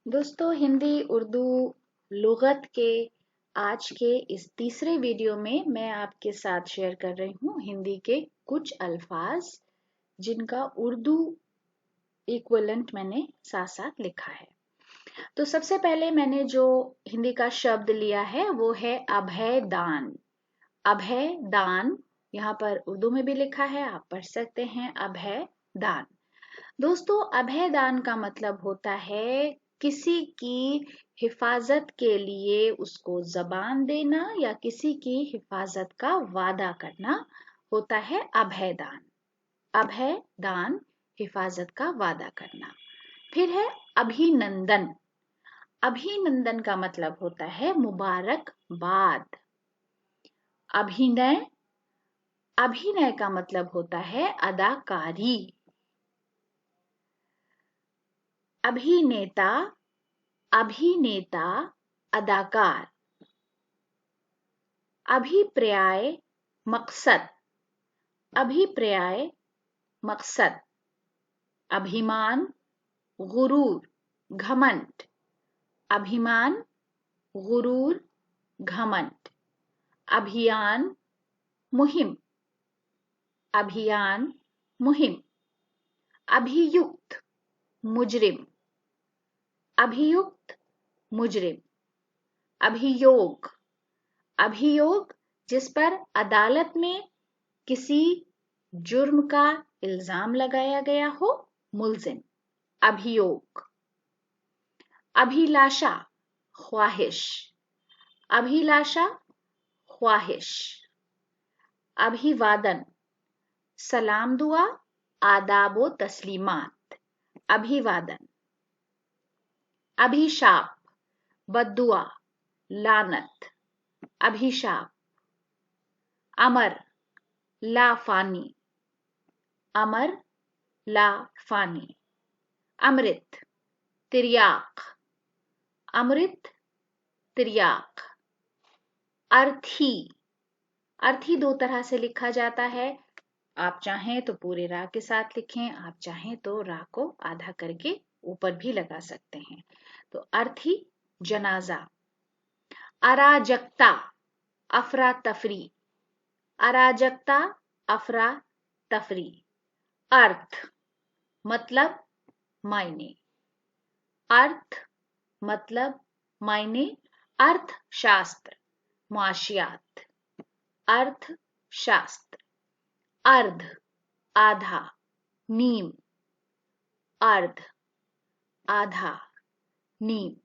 दोस्तों, हिंदी उर्दू लुगत के आज के इस तीसरे वीडियो में मैं आपके साथ शेयर कर रही हूँ हिंदी के कुछ अल्फाज जिनका उर्दू इक्विवेलेंट मैंने साथ साथ लिखा है। तो सबसे पहले मैंने जो हिंदी का शब्द लिया है वो है अभय दान। अभय दान यहाँ पर उर्दू में भी लिखा है, आप पढ़ सकते हैं अभय दान। दोस्तों, अभय दान का मतलब होता है किसी की हिफाजत के लिए उसको जबान देना या किसी की हिफाजत का वादा करना होता है अभय दान। अभय दान, हिफाजत का वादा करना। फिर है अभिनंदन। अभिनंदन का मतलब होता है मुबारकबाद। अभिनय, अभिनय का मतलब होता है अदाकारी। अभिनेता, अभिनेता अदाकार। अभिप्राय, मकसद। अभिप्राय, मकसद। अभिमान, गुरूर, घमंड। अभिमान, गुरूर, घमंड। अभियान, मुहिम। अभियान, मुहिम। अभियुक्त, मुजरिम। अभियुक्त, मुजरिम। अभियोग, अभियोग जिस पर अदालत में किसी जुर्म का इल्जाम लगाया गया हो, मुल्जिम। अभियोग। अभिलाषा, ख्वाहिश। अभिलाषा, ख्वाहिश। अभिवादन, सलाम दुआ, आदाब व तस्लीमात। अभिवादन। अभिशाप, बद्दुआ, लानत। अभिशाप। अमर, लाफानी। अमर, लाफानी। अमृत, तिर्याक। अमृत, तिर्याक। अर्थी, अर्थी दो तरह से लिखा जाता है। आप चाहें तो पूरे रा के साथ लिखें, आप चाहें तो रा को आधा करके ऊपर भी लगा सकते हैं। तो अर्थी, जनाजा। अराजकता, अफरा तफरी। अराजकता, अफरा तफरी। अर्थ, मतलब, मायने। अर्थ, मतलब, मायने। अर्थशास्त्र, मुआशियात। अर्थशास्त्र। अर्ध, आधा, नीम। अर्ध, आधा, नीम।